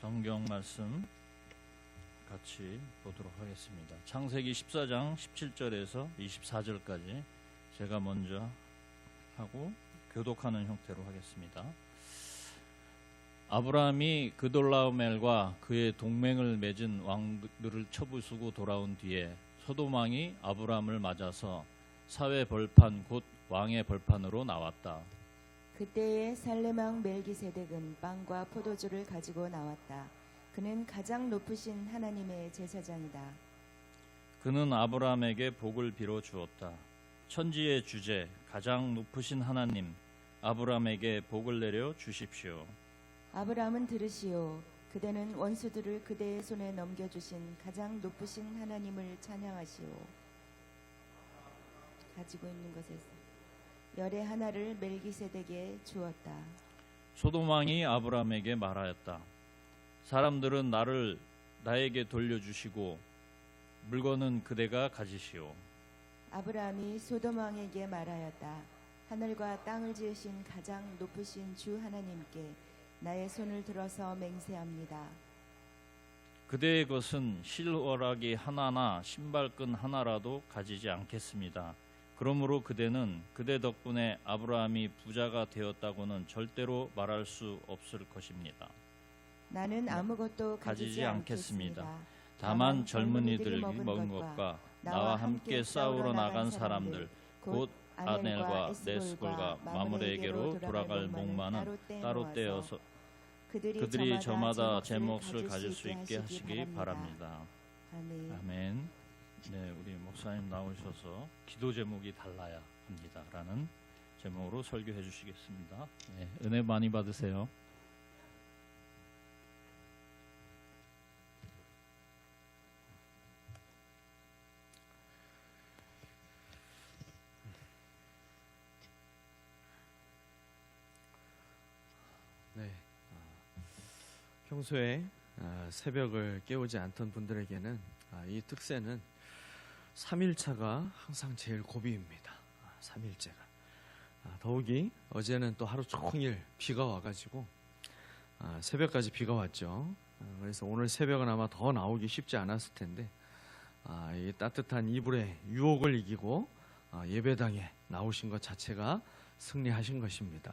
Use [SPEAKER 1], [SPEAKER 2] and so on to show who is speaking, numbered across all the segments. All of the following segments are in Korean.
[SPEAKER 1] 성경 말씀 같이 보도록 하겠습니다. 창세기 14장 17절에서 24절까지 제가 먼저 하고 교독하는 형태로 하겠습니다. 아브라함이 그돌라오멜과 그의 동맹을 맺은 왕들을 쳐부수고 돌아온 뒤에 소돔 왕이 아브라함을 맞아서 사회 벌판 곧 왕의 벌판으로 나왔다.
[SPEAKER 2] 그때에 살렘 왕 멜기세덱은 빵과 포도주를 가지고 나왔다. 그는 가장 높으신 하나님의 제사장이다.
[SPEAKER 1] 그는 아브라함에게 복을 빌어 주었다. 천지의 주제 가장 높으신 하나님, 아브라함에게 복을 내려 주십시오.
[SPEAKER 2] 아브라함은 들으시오. 그대는 원수들을 그대의 손에 넘겨주신 가장 높으신 하나님을 찬양하시오. 가지고 있는 것에서 열의 하나를 멜기세덱에 주었다.
[SPEAKER 1] 소돔 왕이 아브라함에게 말하였다. 사람들은 나에게 돌려주시고 물건은 그대가 가지시오.
[SPEAKER 2] 아브라함이 소돔 왕에게 말하였다. 하늘과 땅을 지으신 가장 높으신 주 하나님께 나의 손을 들어서 맹세합니다.
[SPEAKER 1] 그대의 것은 실오라기 하나나 신발끈 하나라도 가지지 않겠습니다. 그러므로 그대는 그대 덕분에 아브라함이 부자가 되었다고는 절대로 말할 수 없을 것입니다.
[SPEAKER 2] 나는 아무것도 가지지 않겠습니다.
[SPEAKER 1] 다만 젊은이들이 먹은 것과 나와 함께 싸우러 나간 사람들 곧 아넬과 네스골과 마므레에게로 돌아갈 목마는 따로 떼어서 그들이 저마다 제 몫을 가질 수 있게 하시기 바랍니다. 아멘. 네, 우리 목사님 나오셔서 기도 제목이 달라야 합니다라는 제목으로 설교해 주시겠습니다. 네, 은혜 많이 받으세요.
[SPEAKER 3] 네, 평소에 새벽을 깨우지 않던 분들에게는 이 특세는 3일차가 항상 제일 고비입니다. 3일째가 더욱이 어제는 또 하루 종일 비가 와가지고 새벽까지 비가 왔죠. 그래서 오늘 새벽은 아마 더 나오기 쉽지 않았을 텐데 이 따뜻한 이불의 유혹을 이기고 예배당에 나오신 것 자체가 승리하신 것입니다.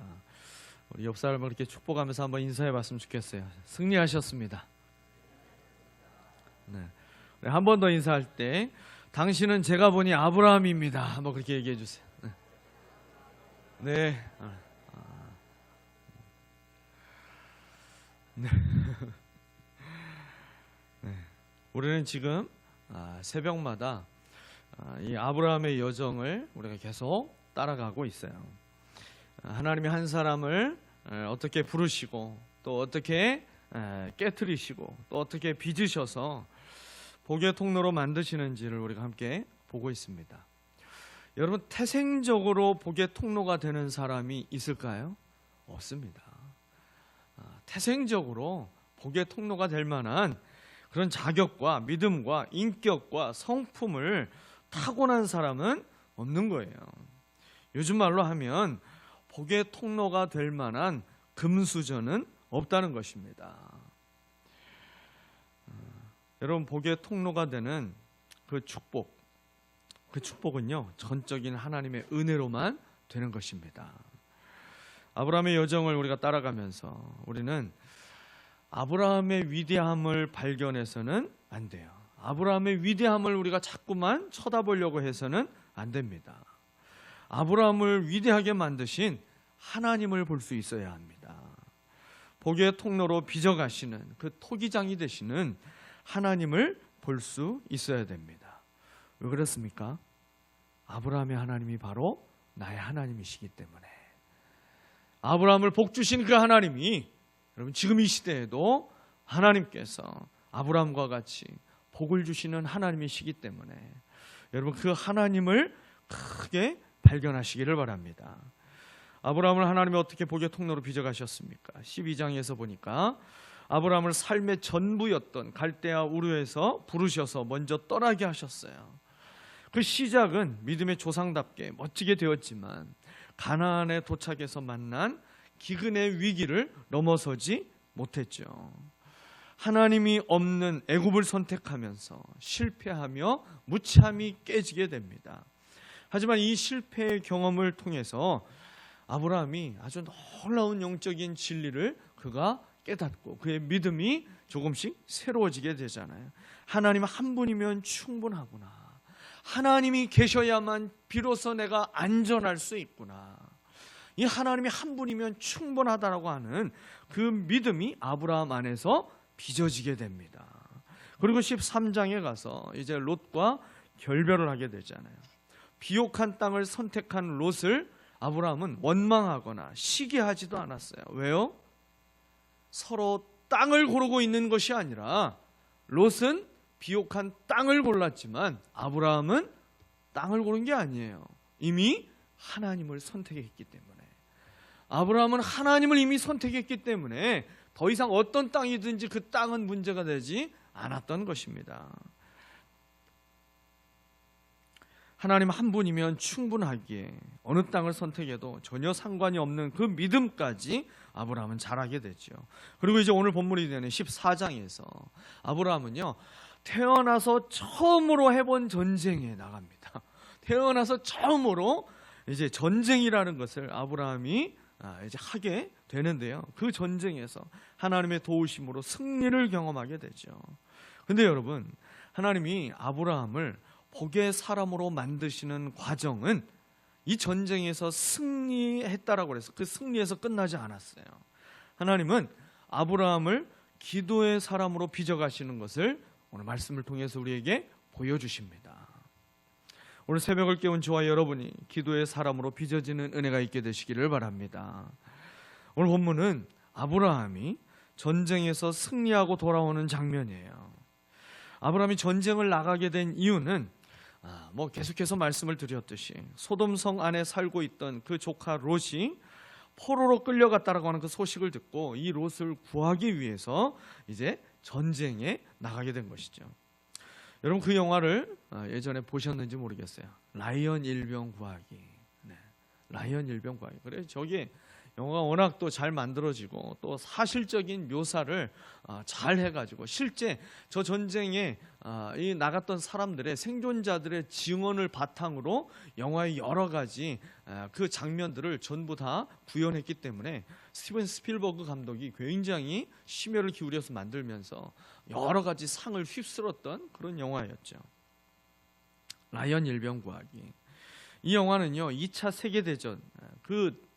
[SPEAKER 3] 우리 옆 사람을 이렇게 축복하면서 한번 인사해 봤으면 좋겠어요. 승리하셨습니다. 네. 한 번 더 인사할 때 당신은 제가 보니 아브라함입니다. 한번 그렇게 얘기해 주세요. 네. 네. 네. 우리는 지금 새벽마다 이 아브라함의 여정을 우리가 계속 따라가고 있어요. 하나님이 한 사람을 어떻게 부르시고 또 어떻게 깨트리시고 또 어떻게 빚으셔서 복의 통로로 만드시는지를 우리가 함께 보고 있습니다. 여러분, 태생적으로 복의 통로가 되는 사람이 있을까요? 없습니다. 태생적으로 복의 통로가 될 만한 그런 자격과 믿음과 인격과 성품을 타고난 사람은 없는 거예요. 요즘 말로 하면 복의 통로가 될 만한 금수저는 없다는 것입니다. 여러분, 복의 통로가 되는 그 축복은요 전적인 하나님의 은혜로만 되는 것입니다. 아브라함의 여정을 우리가 따라가면서 우리는 아브라함의 위대함을 발견해서는 안 돼요. 아브라함의 위대함을 우리가 자꾸만 쳐다보려고 해서는 안 됩니다. 아브라함을 위대하게 만드신 하나님을 볼 수 있어야 합니다. 복의 통로로 빚어가시는 그 토기장이 되시는 하나님을 볼 수 있어야 됩니다. 왜 그렇습니까? 아브라함의 하나님이 바로 나의 하나님이시기 때문에. 아브라함을 복 주신 그 하나님이 여러분 지금 이 시대에도 하나님께서 아브라함과 같이 복을 주시는 하나님이시기 때문에 여러분 그 하나님을 크게 발견하시기를 바랍니다. 아브라함을 하나님이 어떻게 복의 통로로 빚어가셨습니까? 12장에서 보니까 아브라함을 삶의 전부였던 갈대아 우르에서 부르셔서 먼저 떠나게 하셨어요. 그 시작은 믿음의 조상답게 멋지게 되었지만 가나안에 도착해서 만난 기근의 위기를 넘어서지 못했죠. 하나님이 없는 애굽을 선택하면서 실패하며 무참히 깨지게 됩니다. 하지만 이 실패의 경험을 통해서 아브라함이 아주 놀라운 영적인 진리를 그가 깨닫고 그의 믿음이 조금씩 새로워지게 되잖아요. 하나님 한 분이면 충분하구나. 하나님이 계셔야만 비로소 내가 안전할 수 있구나. 이 하나님이 한 분이면 충분하다라고 하는 그 믿음이 아브라함 안에서 빚어지게 됩니다. 그리고 13장에 가서 이제 롯과 결별을 하게 되잖아요. 비옥한 땅을 선택한 롯을 아브라함은 원망하거나 시기하지도 않았어요. 왜요? 서로 땅을 고르고 있는 것이 아니라 롯은 비옥한 땅을 골랐지만 아브라함은 땅을 고른 게 아니에요. 이미 하나님을 선택했기 때문에. 아브라함은 하나님을 이미 선택했기 때문에 더 이상 어떤 땅이든지 그 땅은 문제가 되지 않았던 것입니다. 하나님 한 분이면 충분하기에 어느 땅을 선택해도 전혀 상관이 없는 그 믿음까지 아브라함은 자라게 되죠. 그리고 이제 오늘 본문이 되는 14장에서 아브라함은요, 태어나서 처음으로 해본 전쟁에 나갑니다. 태어나서 처음으로 이제 전쟁이라는 것을 아브라함이 이제 하게 되는데요. 그 전쟁에서 하나님의 도우심으로 승리를 경험하게 되죠. 근데 여러분, 하나님이 아브라함을 복의 사람으로 만드시는 과정은 이 전쟁에서 승리했다라고 해서 그 승리에서 끝나지 않았어요. 하나님은 아브라함을 기도의 사람으로 빚어가시는 것을 오늘 말씀을 통해서 우리에게 보여주십니다. 오늘 새벽을 깨운 저와 여러분이 기도의 사람으로 빚어지는 은혜가 있게 되시기를 바랍니다. 오늘 본문은 아브라함이 전쟁에서 승리하고 돌아오는 장면이에요. 아브라함이 전쟁을 나가게 된 이유는 계속해서 말씀을 드렸듯이 소돔성 안에 살고 있던 그 조카 롯이 포로로 끌려갔다라고 하는 그 소식을 듣고 이 롯을 구하기 위해서 이제 전쟁에 나가게 된 것이죠. 여러분, 그 영화를 예전에 보셨는지 모르겠어요. 라이언 일병 구하기. 네, 라이언 일병 구하기. 그래, 저기 영화가 워낙 또 잘 만들어지고 또 사실적인 묘사를 잘 해가지고 실제 저 전쟁에 이 나갔던 사람들의 생존자들의 증언을 바탕으로 영화의 여러 가지 그 장면들을 전부 다 구현했기 때문에 스티븐 스필버그 감독이 굉장히 심혈을 기울여서 만들면서 여러 가지 상을 휩쓸었던 그런 영화였죠. 라이언 일병 구하기. 이 영화는요, 2차 세계대전 그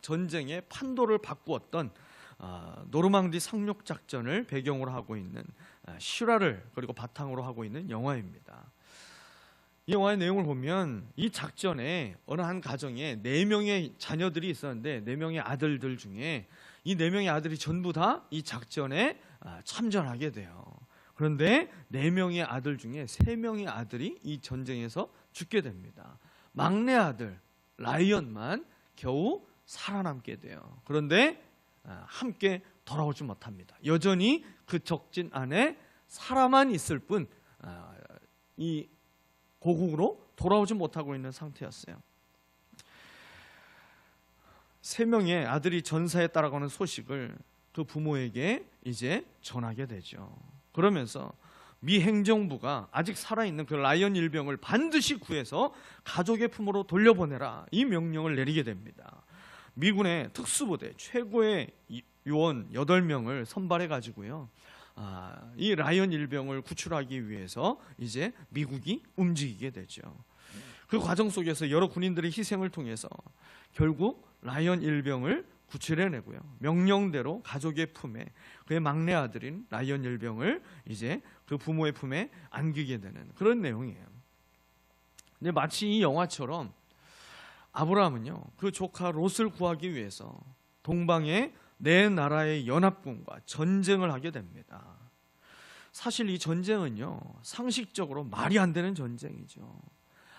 [SPEAKER 3] 전쟁의 판도를 바꾸었던 노르망디 상륙 작전을 배경으로 하고 있는 실화를 그리고 바탕으로 하고 있는 영화입니다. 이 영화의 내용을 보면 이 작전에 어느 한 가정에 4명의 자녀들이 있었는데 4명의 아들들 중에 이 4명의 아들이 전부 다 이 작전에 참전하게 돼요. 그런데 4명의 아들 중에 3명의 아들이 이 전쟁에서 죽게 됩니다. 막내 아들 라이언만 겨우 살아남게 돼요. 그런데 함께 돌아오지 못합니다. 여전히 그 적진 안에 살아만 있을 뿐 이 고국으로 돌아오지 못하고 있는 상태였어요. 3명의 아들이 전사했다라고 하는 소식을 그 부모에게 이제 전하게 되죠. 그러면서 미 행정부가 아직 살아있는 그 라이언 일병을 반드시 구해서 가족의 품으로 돌려보내라, 이 명령을 내리게 됩니다. 미군의 특수부대 최고의 요원 8명을 선발해 가지고요, 이 라이언 일병을 구출하기 위해서 이제 미국이 움직이게 되죠. 그 과정 속에서 여러 군인들의 희생을 통해서 결국 라이언 일병을 구출해내고요, 명령대로 가족의 품에 그의 막내 아들인 라이언 일병을 이제 그 부모의 품에 안기게 되는 그런 내용이에요. 근데 마치 이 영화처럼 아브라함은요, 그 조카 롯을 구하기 위해서 동방의 4나라의 연합군과 전쟁을 하게 됩니다. 사실 이 전쟁은요, 상식적으로 말이 안 되는 전쟁이죠.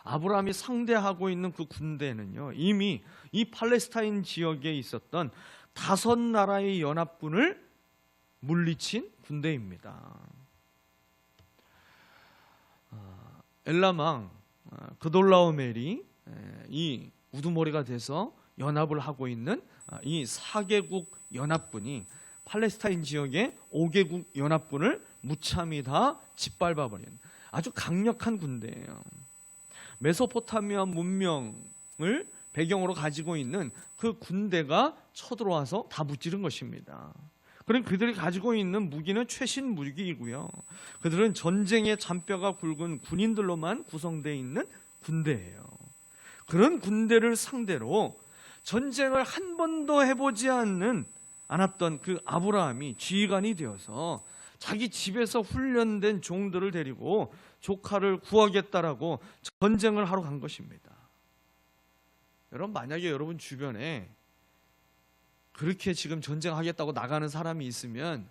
[SPEAKER 3] 아브라함이 상대하고 있는 그 군대는요, 이미 이 팔레스타인 지역에 있었던 5나라의 연합군을 물리친 군대입니다. 엘라망 그돌라오멜이 이 우두머리가 돼서 연합을 하고 있는 이 4개국 연합군이 팔레스타인 지역의 5개국 연합군을 무참히 다 짓밟아버린 아주 강력한 군대예요. 메소포타미아 문명을 배경으로 가지고 있는 그 군대가 쳐들어와서 다 무찌른 것입니다. 그럼 그들이 가지고 있는 무기는 최신 무기이고요. 그들은 전쟁의 잔뼈가 굵은 군인들로만 구성되어 있는 군대예요. 그런 군대를 상대로 전쟁을 한 번도 해보지 않았던 그 아브라함이 지휘관이 되어서 자기 집에서 훈련된 종들을 데리고 조카를 구하겠다라고 전쟁을 하러 간 것입니다. 여러분, 만약에 여러분 주변에 그렇게 지금 전쟁하겠다고 나가는 사람이 있으면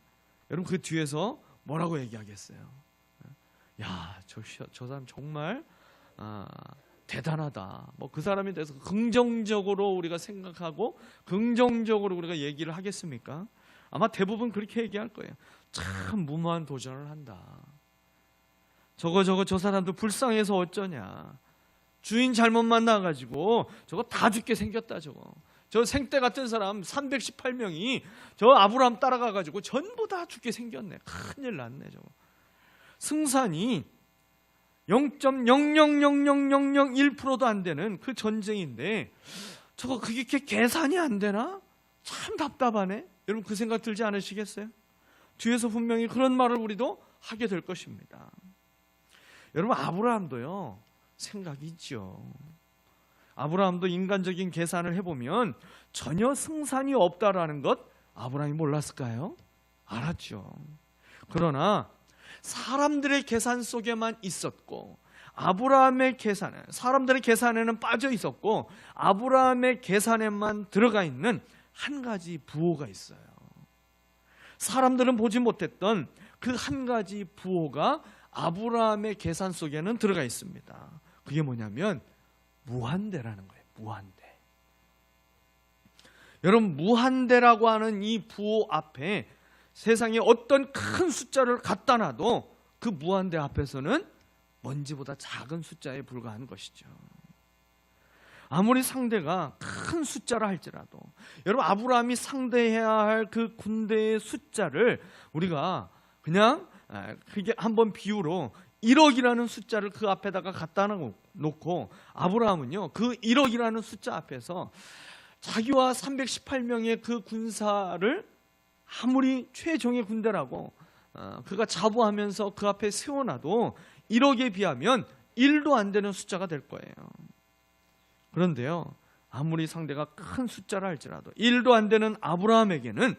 [SPEAKER 3] 여러분 그 뒤에서 뭐라고 얘기하겠어요? 야, 저 사람 정말 대단하다. 뭐 그 사람에 대해서 긍정적으로 우리가 생각하고 긍정적으로 우리가 얘기를 하겠습니까? 아마 대부분 그렇게 얘기할 거예요. 참 무모한 도전을 한다. 저 사람도 불쌍해서 어쩌냐. 주인 잘못 만나가지고 저거 다 죽게 생겼다. 저 생떼 같은 사람 318명이 저 아브라함 따라가가지고 전부 다 죽게 생겼네. 큰일 났네. 저거 승산이 0.0000001%도 안 되는 그 전쟁인데 저거 그게 계산이 안 되나? 참 답답하네. 여러분 그 생각 들지 않으시겠어요? 뒤에서 분명히 그런 말을 우리도 하게 될 것입니다. 여러분 아브라함도요 생각이 있죠. 아브라함도 인간적인 계산을 해보면 전혀 승산이 없다라는 것 아브라함이 몰랐을까요? 알았죠. 그러나 사람들의 계산 속에만 있었고 아브라함의 계산은 사람들의 계산에는 빠져 있었고 아브라함의 계산에만 들어가 있는 한 가지 부호가 있어요. 사람들은 보지 못했던 그 한 가지 부호가 아브라함의 계산 속에는 들어가 있습니다. 그게 뭐냐면 무한대라는 거예요. 무한대. 여러분 무한대라고 하는 이 부호 앞에 세상에 어떤 큰 숫자를 갖다 놔도 그 무한대 앞에서는 먼지보다 작은 숫자에 불과한 것이죠. 아무리 상대가 큰 숫자라 할지라도 여러분 아브라함이 상대해야 할 그 군대의 숫자를 우리가 그냥 그게 한번 비유로 1억이라는 숫자를 그 앞에다가 갖다 놓고 아브라함은요 그 1억이라는 숫자 앞에서 자기와 318명의 그 군사를 아무리 최종의 군대라고 그가 자부하면서 그 앞에 세워놔도 1억에 비하면 1도 안 되는 숫자가 될 거예요. 그런데요 아무리 상대가 큰 숫자라 할지라도 1도 안 되는 아브라함에게는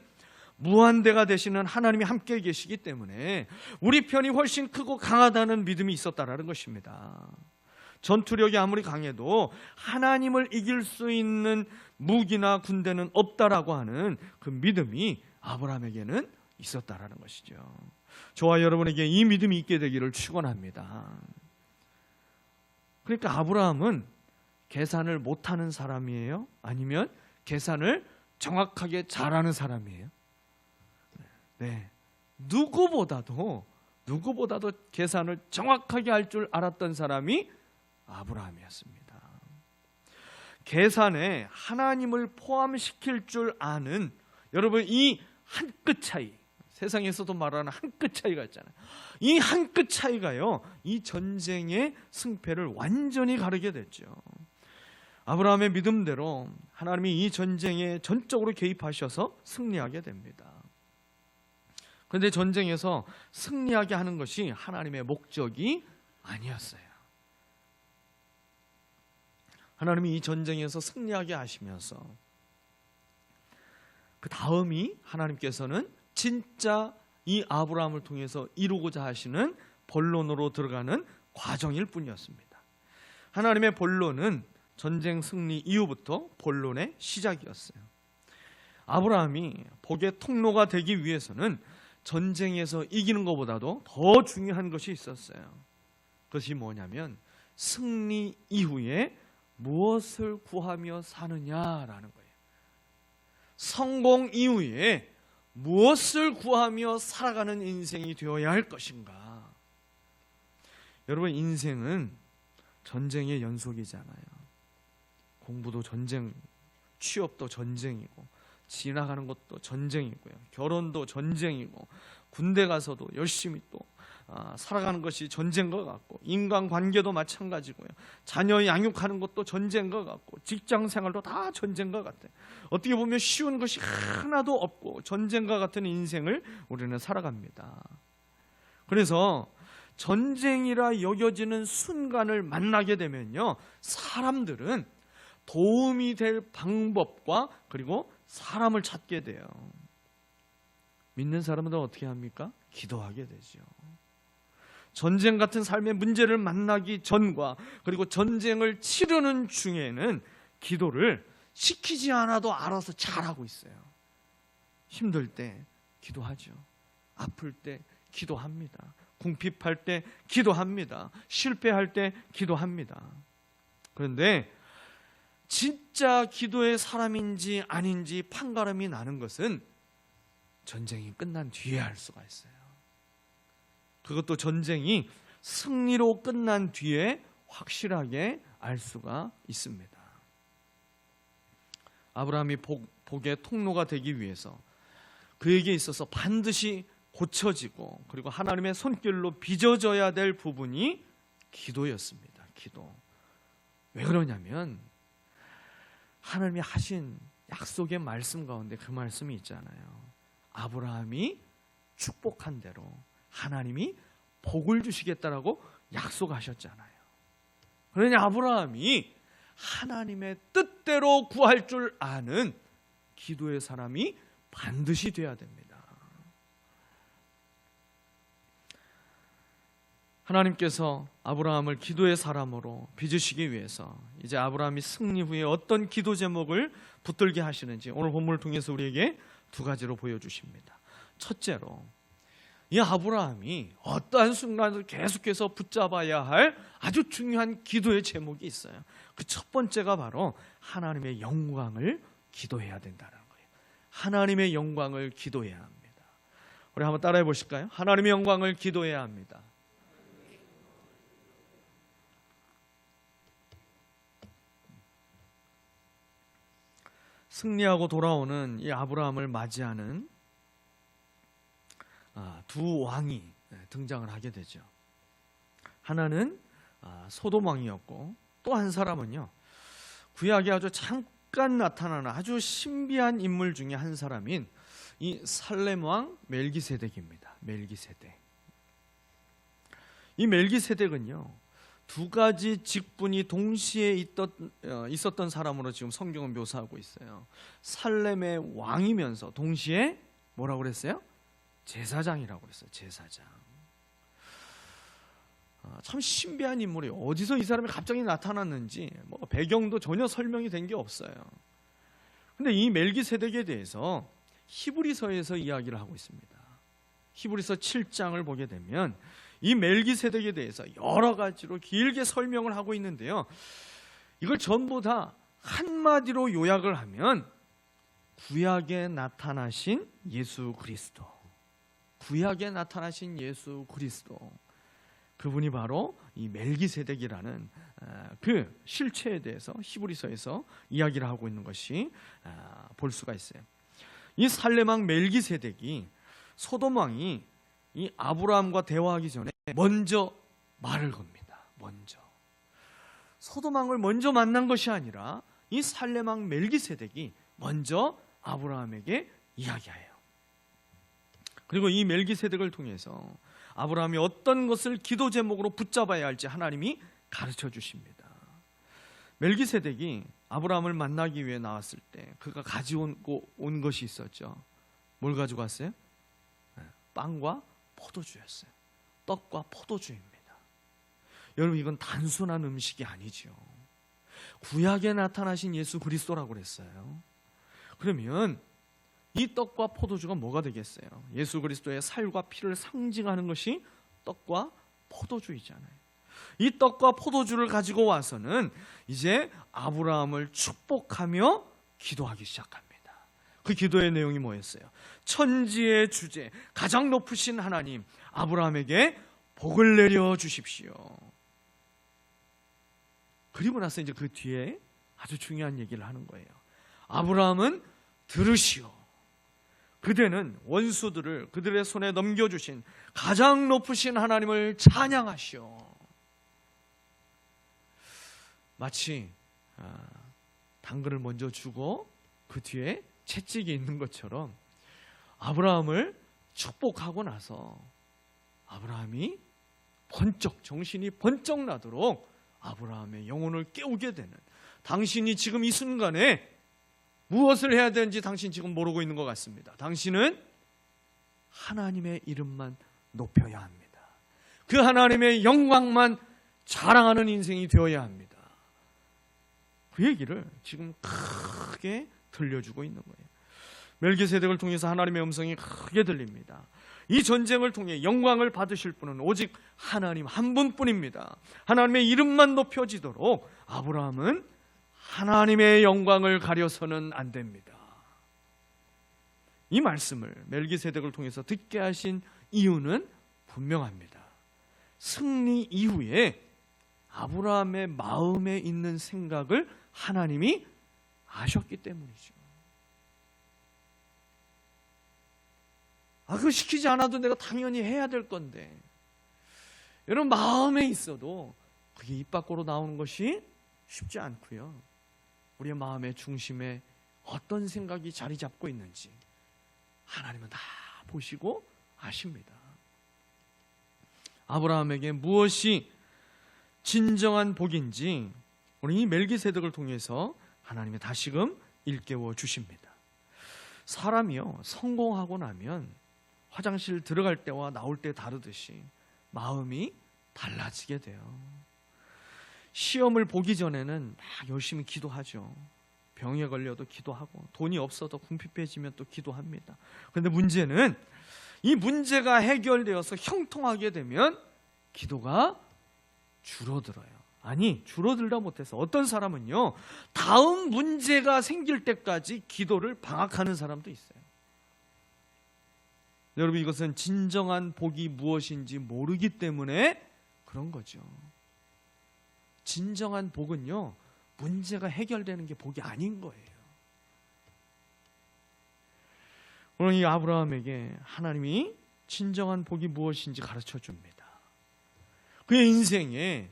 [SPEAKER 3] 무한대가 되시는 하나님이 함께 계시기 때문에 우리 편이 훨씬 크고 강하다는 믿음이 있었다라는 것입니다. 전투력이 아무리 강해도 하나님을 이길 수 있는 무기나 군대는 없다라고 하는 그 믿음이 아브라함에게는 있었다라는 것이죠. 저와 여러분에게 이 믿음이 있게 되기를 축원합니다. 그러니까 아브라함은 계산을 못하는 사람이에요? 아니면 계산을 정확하게 잘하는 사람이에요? 네, 누구보다도 계산을 정확하게 할 줄 알았던 사람이 아브라함이었습니다. 계산에 하나님을 포함시킬 줄 아는 여러분 이 한 끗 차이, 세상에서도 말하는 한 끗 차이가 있잖아요. 이 한 끗 차이가요 이 전쟁의 승패를 완전히 가르게 됐죠. 아브라함의 믿음대로 하나님이 이 전쟁에 전적으로 개입하셔서 승리하게 됩니다. 그런데 전쟁에서 승리하게 하는 것이 하나님의 목적이 아니었어요. 하나님이 이 전쟁에서 승리하게 하시면서 그 다음이 하나님께서는 진짜 이 아브라함을 통해서 이루고자 하시는 본론으로 들어가는 과정일 뿐이었습니다. 하나님의 본론은 전쟁 승리 이후부터 본론의 시작이었어요. 아브라함이 복의 통로가 되기 위해서는 전쟁에서 이기는 것보다도 더 중요한 것이 있었어요. 그것이 뭐냐면 승리 이후에 무엇을 구하며 사느냐라는 거예요. 성공 이후에 무엇을 구하며 살아가는 인생이 되어야 할 것인가. 여러분 인생은 전쟁의 연속이잖아요. 공부도 전쟁, 취업도 전쟁이고 지나가는 것도 전쟁이고요. 결혼도 전쟁이고 군대 가서도 열심히 또 살아가는 것이 전쟁인 것 같고 인간관계도 마찬가지고요. 자녀 양육하는 것도 전쟁인 것 같고 직장 생활도 다 전쟁인 것 같아요. 어떻게 보면 쉬운 것이 하나도 없고 전쟁과 같은 인생을 우리는 살아갑니다. 그래서 전쟁이라 여겨지는 순간을 만나게 되면요, 사람들은 도움이 될 방법과 그리고 사람을 찾게 돼요. 믿는 사람은 어떻게 합니까? 기도하게 되죠. 전쟁 같은 삶의 문제를 만나기 전과 그리고 전쟁을 치르는 중에는 기도를 시키지 않아도 알아서 잘하고 있어요. 힘들 때 기도하죠. 아플 때 기도합니다. 궁핍할 때 기도합니다. 실패할 때 기도합니다. 그런데 진짜 기도의 사람인지 아닌지 판가름이 나는 것은 전쟁이 끝난 뒤에 할 수가 있어요. 그것도 전쟁이 승리로 끝난 뒤에 확실하게 알 수가 있습니다. 아브라함이 복의 통로가 되기 위해서 그에게 있어서 반드시 고쳐지고 그리고 하나님의 손길로 빚어져야 될 부분이 기도였습니다. 기도. 왜 그러냐면 하나님이 하신 약속의 말씀 가운데 그 말씀이 있잖아요. 아브라함이 축복한 대로 하나님이 복을 주시겠다라고 약속하셨잖아요. 그러니 아브라함이 하나님의 뜻대로 구할 줄 아는 기도의 사람이 반드시 돼야 됩니다. 하나님께서 아브라함을 기도의 사람으로 빚으시기 위해서 이제 아브라함이 승리 후에 어떤 기도 제목을 붙들게 하시는지 오늘 본문을 통해서 우리에게 두 가지로 보여주십니다. 첫째로 이 아브라함이 어떠한 순간을 계속해서 붙잡아야 할 아주 중요한 기도의 제목이 있어요. 그 첫 번째가 바로 하나님의 영광을 기도해야 된다는 거예요. 하나님의 영광을 기도해야 합니다. 우리 한번 따라해 보실까요? 하나님의 영광을 기도해야 합니다. 승리하고 돌아오는 이 아브라함을 맞이하는 두 왕이 등장을 하게 되죠. 하나는 소돔 왕이었고 또 한 사람은요, 구약에 아주 잠깐 나타나는 아주 신비한 인물 중에 한 사람인 이 살렘 왕 멜기세덱입니다. 멜기세덱. 이 멜기세덱은요, 두 가지 직분이 동시에 있었던 사람으로 지금 성경은 묘사하고 있어요. 살렘의 왕이면서 동시에 뭐라고 그랬어요? 제사장이라고 그랬어요. 제사장. 참 신비한 인물이에요. 어디서 이 사람이 갑자기 나타났는지 뭐 배경도 전혀 설명이 된 게 없어요. 근데 이 멜기세덱에 대해서 히브리서에서 이야기를 하고 있습니다. 히브리서 7장을 보게 되면 이 멜기세덱에 대해서 여러 가지로 길게 설명을 하고 있는데요, 이걸 전부 다 한마디로 요약을 하면 구약에 나타나신 예수 그리스도, 구약에 나타나신 예수 그리스도, 그분이 바로 이 멜기세덱이라는 그 실체에 대해서 히브리서에서 이야기를 하고 있는 것이 볼 수가 있어요. 이 살렘 왕 멜기세덱이 소돔 왕이 이 아브라함과 대화하기 전에 먼저 말을 겁니다. 먼저 소돔 왕을 먼저 만난 것이 아니라 이 살렘 왕 멜기세덱이 먼저 아브라함에게 이야기해요. 그리고 이 멜기세덱을 통해서 아브라함이 어떤 것을 기도 제목으로 붙잡아야 할지 하나님이 가르쳐 주십니다. 멜기세덱이 아브라함을 만나기 위해 나왔을 때 그가 가지고 온 것이 있었죠. 뭘 가지고 왔어요? 빵과 포도주였어요. 떡과 포도주입니다. 여러분, 이건 단순한 음식이 아니죠. 구약에 나타나신 예수 그리스도라고 그랬어요. 그러면 이 떡과 포도주가 뭐가 되겠어요? 예수 그리스도의 살과 피를 상징하는 것이 떡과 포도주이잖아요. 이 떡과 포도주를 가지고 와서는 이제 아브라함을 축복하며 기도하기 시작합니다. 그 기도의 내용이 뭐였어요? 천지의 주제, 가장 높으신 하나님 아브라함에게 복을 내려 주십시오. 그리고 나서 이제 그 뒤에 아주 중요한 얘기를 하는 거예요. 아브라함은 들으시오. 그대는 원수들을 그들의 손에 넘겨주신 가장 높으신 하나님을 찬양하시오. 마치 당근을 먼저 주고 그 뒤에 채찍이 있는 것처럼 아브라함을 축복하고 나서 아브라함이 정신이 번쩍 나도록 아브라함의 영혼을 깨우게 되는, 당신이 지금 이 순간에 무엇을 해야 되는지 당신 지금 모르고 있는 것 같습니다. 당신은 하나님의 이름만 높여야 합니다. 그 하나님의 영광만 자랑하는 인생이 되어야 합니다. 그 얘기를 지금 크게 들려주고 있는 거예요. 멜기세덱을 통해서 하나님의 음성이 크게 들립니다. 이 전쟁을 통해 영광을 받으실 분은 오직 하나님 한 분뿐입니다. 하나님의 이름만 높여지도록 아브라함은 하나님의 영광을 가려서는 안 됩니다. 이 말씀을 멜기세덱을 통해서 듣게 하신 이유는 분명합니다. 승리 이후에 아브라함의 마음에 있는 생각을 하나님이 아셨기 때문이죠. 그거 시키지 않아도 내가 당연히 해야 될 건데, 여러분 마음에 있어도 그게 입 밖으로 나오는 것이 쉽지 않고요. 우리의 마음의 중심에 어떤 생각이 자리 잡고 있는지 하나님은 다 보시고 아십니다. 아브라함에게 무엇이 진정한 복인지 우리 이 멜기세덱을 통해서 하나님이 다시금 일깨워 주십니다. 사람이요, 성공하고 나면 화장실 들어갈 때와 나올 때 다르듯이 마음이 달라지게 돼요. 시험을 보기 전에는 막 열심히 기도하죠. 병에 걸려도 기도하고, 돈이 없어도 궁핍해지면 또 기도합니다. 그런데 문제는 이 문제가 해결되어서 형통하게 되면 기도가 줄어들어요. 아니, 줄어들다 못해서 어떤 사람은요, 다음 문제가 생길 때까지 기도를 방학하는 사람도 있어요. 여러분, 이것은 진정한 복이 무엇인지 모르기 때문에 그런 거죠. 진정한 복은요, 문제가 해결되는 게 복이 아닌 거예요. 오늘 이 아브라함에게 하나님이 진정한 복이 무엇인지 가르쳐 줍니다. 그의 인생에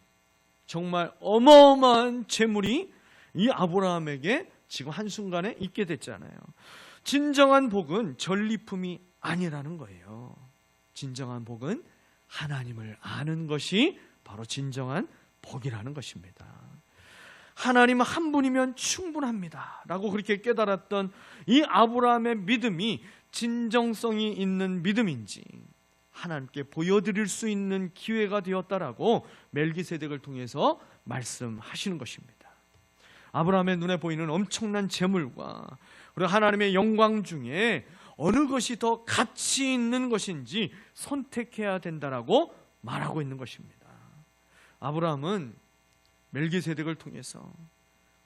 [SPEAKER 3] 정말 어마어마한 재물이 이 아브라함에게 지금 한순간에 있게 됐잖아요. 진정한 복은 전리품이 아니라는 거예요. 진정한 복은 하나님을 아는 것이 바로 진정한 복이라는 것입니다. 하나님 한 분이면 충분합니다 라고 그렇게 깨달았던 이 아브라함의 믿음이 진정성이 있는 믿음인지 하나님께 보여드릴 수 있는 기회가 되었다라고 멜기세덱을 통해서 말씀하시는 것입니다. 아브라함의 눈에 보이는 엄청난 재물과 그리고 하나님의 영광 중에 어느 것이 더 가치 있는 것인지 선택해야 된다라고 말하고 있는 것입니다. 아브라함은 멜기세덱을 통해서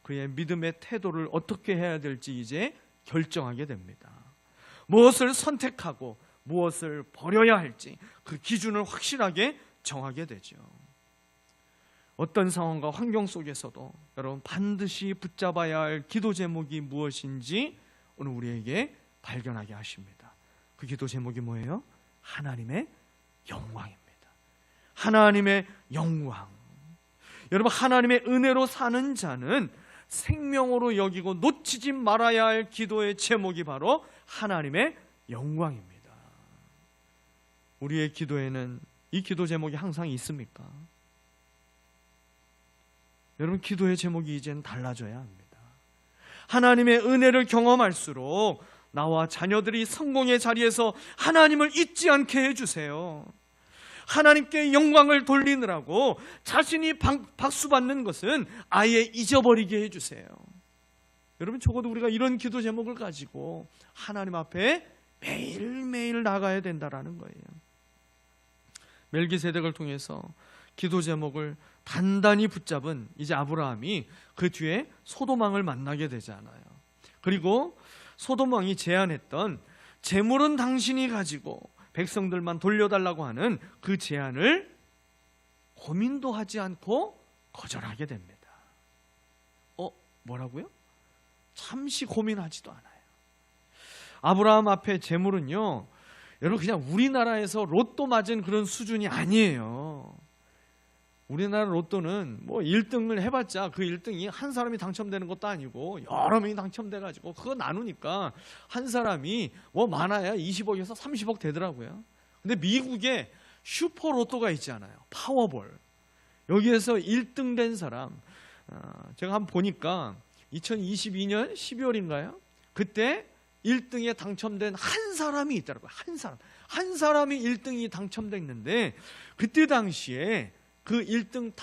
[SPEAKER 3] 그의 믿음의 태도를 어떻게 해야 될지 이제 결정하게 됩니다. 무엇을 선택하고 무엇을 버려야 할지 그 기준을 확실하게 정하게 되죠. 어떤 상황과 환경 속에서도 여러분 반드시 붙잡아야 할 기도 제목이 무엇인지 오늘 우리에게 발견하게 하십니다. 그 기도 제목이 뭐예요? 하나님의 영광입니다. 하나님의 영광. 여러분, 하나님의 은혜로 사는 자는 생명으로 여기고 놓치지 말아야 할 기도의 제목이 바로 하나님의 영광입니다. 우리의 기도에는 이 기도 제목이 항상 있습니까? 여러분, 기도의 제목이 이제는 달라져야 합니다. 하나님의 은혜를 경험할수록 나와 자녀들이 성공의 자리에서 하나님을 잊지 않게 해주세요. 하나님께 영광을 돌리느라고 자신이 박수 받는 것은 아예 잊어버리게 해주세요. 여러분, 적어도 우리가 이런 기도 제목을 가지고 하나님 앞에 매일매일 나가야 된다라는 거예요. 멜기세덱을 통해서 기도 제목을 단단히 붙잡은 이제 아브라함이 그 뒤에 소돔왕을 만나게 되잖아요. 그리고 소돔왕이 제안했던 재물은 당신이 가지고 백성들만 돌려달라고 하는 그 제안을 고민도 하지 않고 거절하게 됩니다. 뭐라고요? 잠시 고민하지도 않아요. 아브라함 앞에 재물은요, 여러분 그냥 우리나라에서 로또 맞은 그런 수준이 아니에요. 우리나라 로또는 뭐 1등을 해봤자 그 1등이 한 사람이 당첨되는 것도 아니고 여러 명이 당첨돼가지고 그거 나누니까 한 사람이 뭐 많아야 20억에서 30억 되더라고요. 근데 미국에 슈퍼 로또가 있잖아요. 파워볼. 여기에서 1등 된 사람, 제가 한번 보니까 2022년 12월인가요? 그때 1등에 당첨된 한 사람이 있더라고요. 한 사람이 1등이 당첨됐는데 그때 당시에 그 1등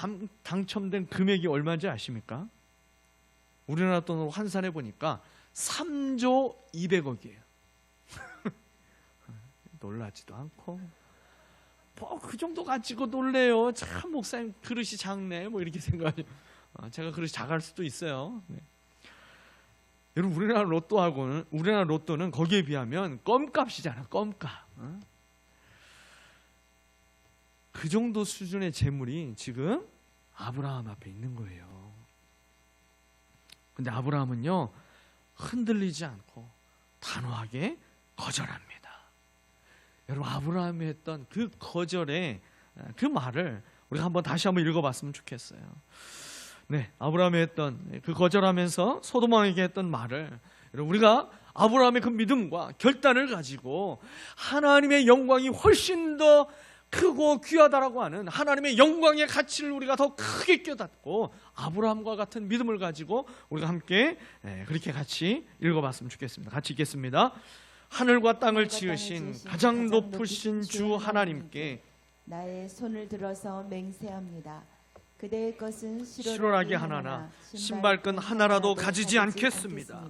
[SPEAKER 3] 당첨된 금액이 얼마인지 아십니까? 우리나라 돈으로 환산해 보니까 3조 200억이에요. 놀라지도 않고 뭐 그 정도 가지고 놀래요. 참 목사님 그릇이 작네 뭐 이렇게 생각하죠. 제가 그릇이 작을 수도 있어요. 네. 여러분 우리나라 로또는 거기에 비하면 껌값이잖아. 껌값. 그 정도 수준의 재물이 지금 아브라함 앞에 있는 거예요. 근데 아브라함은요, 흔들리지 않고 단호하게 거절합니다. 여러분 아브라함이 했던 그 거절의 그 말을 우리가 다시 한번 읽어봤으면 좋겠어요. 네, 아브라함이 했던 그 거절하면서 소돔왕에게 했던 말을 여러분 우리가 아브라함의 그 믿음과 결단을 가지고 하나님의 영광이 훨씬 더 크고 귀하다라고 하는 하나님의 영광의 가치를 우리가 더 크게 깨닫고 아브라함과 같은 믿음을 가지고 우리가 함께 그렇게 같이 읽어봤으면 좋겠습니다. 같이 읽겠습니다. 하늘과 땅을 지으신 가장 높으신 주 하나님께
[SPEAKER 2] 나의 손을 들어서 맹세합니다. 그대의 것은
[SPEAKER 3] 실오라기 하나나 신발끈 하나라도 가지지 않겠습니다.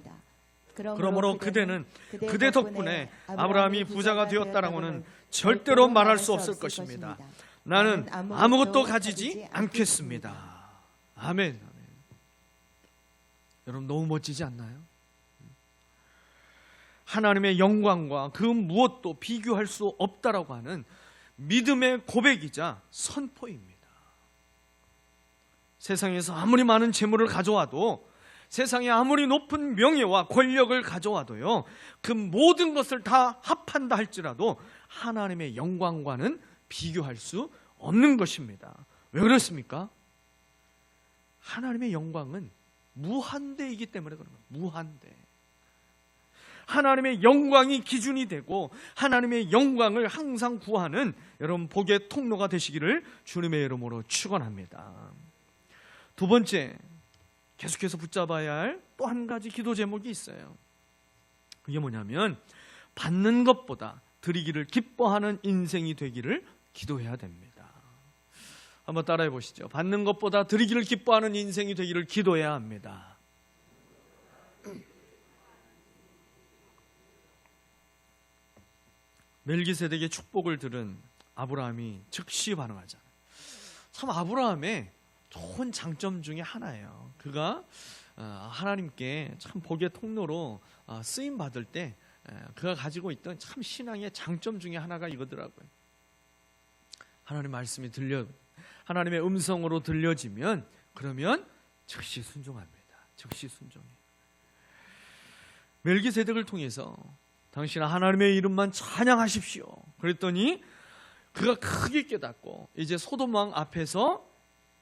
[SPEAKER 3] 그러므로 그대는 그대 덕분에 아브라함이 부자가 되었다라고는 절대로 말할 수 없을 것입니다. 나는 아무것도 가지지 않겠습니다. 아멘. 여러분 너무 멋지지 않나요? 하나님의 영광과 그 무엇도 비교할 수 없다라고 하는 믿음의 고백이자 선포입니다. 세상에서 아무리 많은 재물을 가져와도, 세상에 아무리 높은 명예와 권력을 가져와도요, 그 모든 것을 다 합한다 할지라도 하나님의 영광과는 비교할 수 없는 것입니다. 왜 그렇습니까? 하나님의 영광은 무한대이기 때문에 그런 거예요. 무한대. 하나님의 영광이 기준이 되고 하나님의 영광을 항상 구하는 여러분 복의 통로가 되시기를 주님의 이름으로 축원합니다. 두 번째, 계속해서 붙잡아야 할 또 한 가지 기도 제목이 있어요. 그게 뭐냐면 받는 것보다 드리기를 기뻐하는 인생이 되기를 기도해야 됩니다. 한번 따라해 보시죠. 받는 것보다 드리기를 기뻐하는 인생이 되기를 기도해야 합니다. 멜기세덱의 축복을 들은 아브라함이 즉시 반응하잖아요. 참 아브라함의 좋은 장점 중에 하나예요. 그가 하나님께 참 복의 통로로 쓰임 받을 때 그가 가지고 있던 참 신앙의 장점 중에 하나가 이거더라고요. 하나님 말씀이 하나님의 음성으로 들려지면 그러면 즉시 순종합니다. 즉시 순종해요. 멜기세덱을 통해서 당신 하나님의 이름만 찬양하십시오. 그랬더니 그가 크게 깨닫고 이제 소돔 왕 앞에서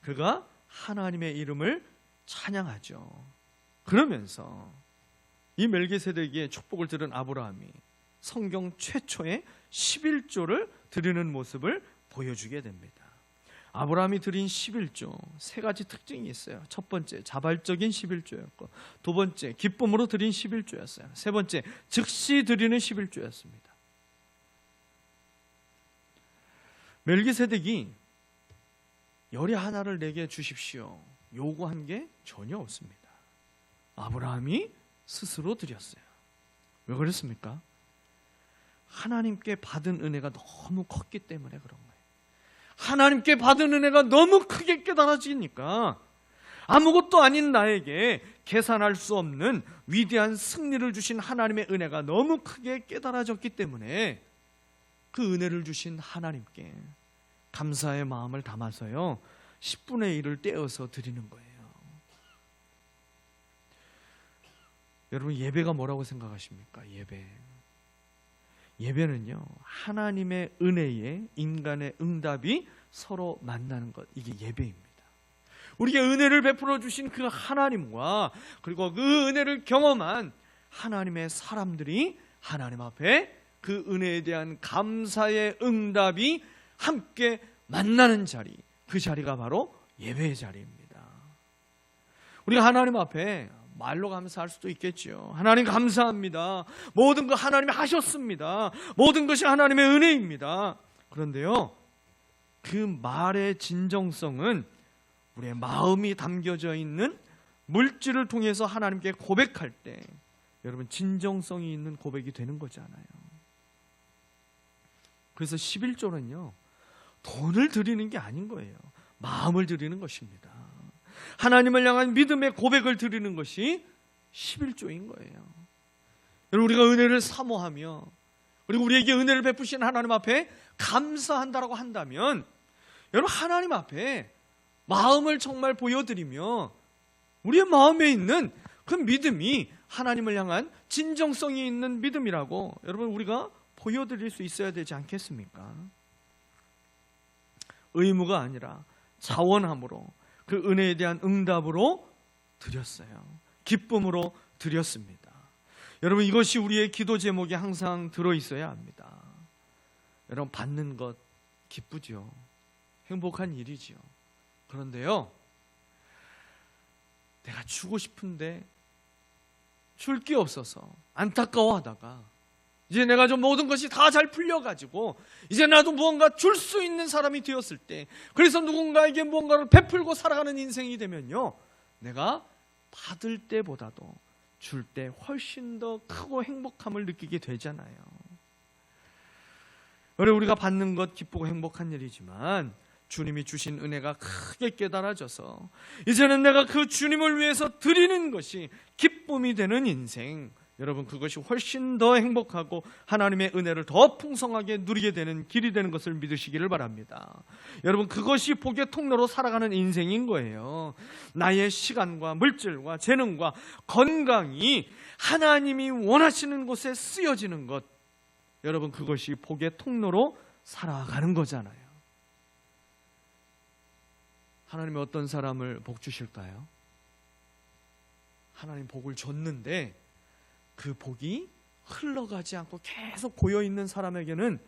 [SPEAKER 3] 그가 하나님의 이름을 찬양하죠. 그러면서 이 멜기세덱의 축복을 들은 아브라함이 성경 최초의 11조를 드리는 모습을 보여주게 됩니다. 아브라함이 드린 11조 세 가지 특징이 있어요. 첫 번째, 자발적인 11조였고, 두 번째, 기쁨으로 드린 11조였어요. 세 번째, 즉시 드리는 11조였습니다. 멜기세덱이 열의 하나를 내게 주십시오 요구한 게 전혀 없습니다. 아브라함이 스스로 드렸어요. 왜 그랬습니까? 하나님께 받은 은혜가 너무 컸기 때문에 그런 거예요. 하나님께 받은 은혜가 너무 크게 깨달아지니까 아무것도 아닌 나에게 계산할 수 없는 위대한 승리를 주신 하나님의 은혜가 너무 크게 깨달아졌기 때문에 그 은혜를 주신 하나님께 감사의 마음을 담아서요 10분의 1을 떼어서 드리는 거예요. 여러분 예배가 뭐라고 생각하십니까? 예배. 예배는요, 하나님의 은혜에 인간의 응답이 서로 만나는 것, 이게 예배입니다. 우리에게 은혜를 베풀어 주신 그 하나님과 그리고 그 은혜를 경험한 하나님의 사람들이 하나님 앞에 그 은혜에 대한 감사의 응답이 함께 만나는 자리, 그 자리가 바로 예배의 자리입니다. 우리가 하나님 앞에 말로 감사할 수도 있겠죠. 하나님 감사합니다. 모든 거 하나님이 하셨습니다. 모든 것이 하나님의 은혜입니다. 그런데요, 그 말의 진정성은 우리의 마음이 담겨져 있는 물질을 통해서 하나님께 고백할 때 여러분 진정성이 있는 고백이 되는 거잖아요. 그래서 11조는요, 돈을 드리는 게 아닌 거예요. 마음을 드리는 것입니다. 하나님을 향한 믿음의 고백을 드리는 것이 11조인 거예요. 여러분, 우리가 은혜를 사모하며 그리고 우리에게 은혜를 베푸신 하나님 앞에 감사한다라고 한다면 여러분, 하나님 앞에 마음을 정말 보여드리며 우리의 마음에 있는 그 믿음이 하나님을 향한 진정성이 있는 믿음이라고 여러분 우리가 보여드릴 수 있어야 되지 않겠습니까? 의무가 아니라 자원함으로 그 은혜에 대한 응답으로 드렸어요. 기쁨으로 드렸습니다. 여러분, 이것이 우리의 기도 제목에 항상 들어있어야 합니다. 여러분, 받는 것 기쁘죠. 행복한 일이죠. 그런데요, 내가 주고 싶은데 줄 게 없어서 안타까워하다가 이제 내가 좀 모든 것이 다 잘 풀려가지고 이제 나도 무언가 줄 수 있는 사람이 되었을 때, 그래서 누군가에게 무언가를 베풀고 살아가는 인생이 되면요, 내가 받을 때보다도 줄 때 훨씬 더 크고 행복함을 느끼게 되잖아요. 우리가 받는 것 기쁘고 행복한 일이지만 주님이 주신 은혜가 크게 깨달아져서 이제는 내가 그 주님을 위해서 드리는 것이 기쁨이 되는 인생, 여러분 그것이 훨씬 더 행복하고 하나님의 은혜를 더 풍성하게 누리게 되는 길이 되는 것을 믿으시기를 바랍니다. 여러분, 그것이 복의 통로로 살아가는 인생인 거예요. 나의 시간과 물질과 재능과 건강이 하나님이 원하시는 곳에 쓰여지는 것, 여러분 그것이 복의 통로로 살아가는 거잖아요. 하나님이 어떤 사람을 복 주실까요? 하나님 복을 줬는데 그 복이 흘러가지 않고 계속 고여있는 사람에게는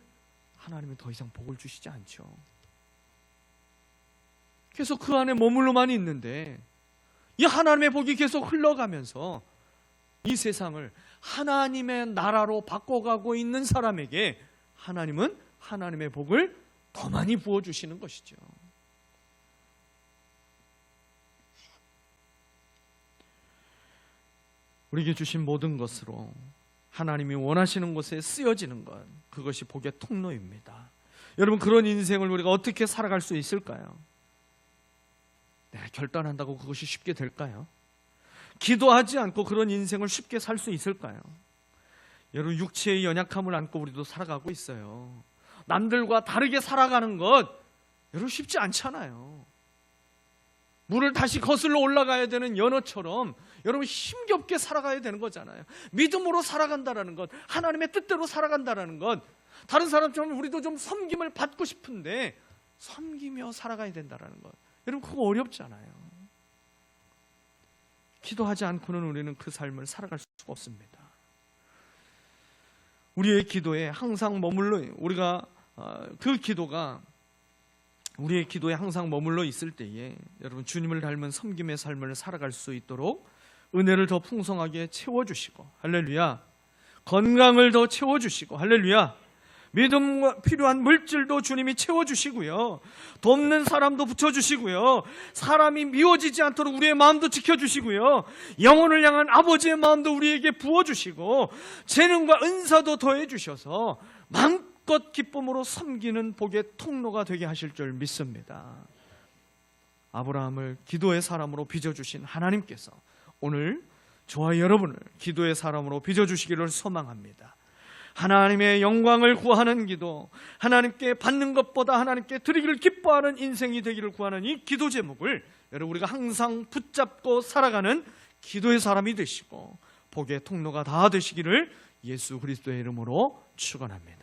[SPEAKER 3] 하나님은 더 이상 복을 주시지 않죠. 계속 그 안에 머물러만 있는데 이 하나님의 복이 계속 흘러가면서 이 세상을 하나님의 나라로 바꿔가고 있는 사람에게 하나님은 하나님의 복을 더 많이 부어주시는 것이죠. 우리에게 주신 모든 것으로 하나님이 원하시는 곳에 쓰여지는 것, 그것이 복의 통로입니다. 여러분, 그런 인생을 우리가 어떻게 살아갈 수 있을까요? 내가 결단한다고 그것이 쉽게 될까요? 기도하지 않고 그런 인생을 쉽게 살 수 있을까요? 여러분, 육체의 연약함을 안고 우리도 살아가고 있어요. 남들과 다르게 살아가는 것 여러분 쉽지 않잖아요. 물을 다시 거슬러 올라가야 되는 연어처럼 여러분 힘겹게 살아가야 되는 거잖아요. 믿음으로 살아간다라는 것, 하나님의 뜻대로 살아간다라는 것, 다른 사람처럼 우리도 좀 섬김을 받고 싶은데 섬기며 살아가야 된다라는 것, 여러분 그거 어렵잖아요. 기도하지 않고는 우리는 그 삶을 살아갈 수가 없습니다. 우리의 기도에 항상 머물러, 우리가 그 기도가 우리의 기도에 항상 머물러 있을 때에 여러분 주님을 닮은 섬김의 삶을 살아갈 수 있도록 은혜를 더 풍성하게 채워주시고, 할렐루야, 건강을 더 채워주시고, 할렐루야, 믿음과 필요한 물질도 주님이 채워주시고요, 돕는 사람도 붙여주시고요, 사람이 미워지지 않도록 우리의 마음도 지켜주시고요, 영혼을 향한 아버지의 마음도 우리에게 부어주시고, 재능과 은사도 더해주셔서 마음껏 기쁨으로 섬기는 복의 통로가 되게 하실 줄 믿습니다. 아브라함을 기도의 사람으로 빚어주신 하나님께서 오늘 저와 여러분을 기도의 사람으로 빚어주시기를 소망합니다. 하나님의 영광을 구하는 기도, 하나님께 받는 것보다 하나님께 드리기를 기뻐하는 인생이 되기를 구하는 이 기도 제목을 여러분 우리가 항상 붙잡고 살아가는 기도의 사람이 되시고 복의 통로가 다 되시기를 예수 그리스도의 이름으로 축원합니다.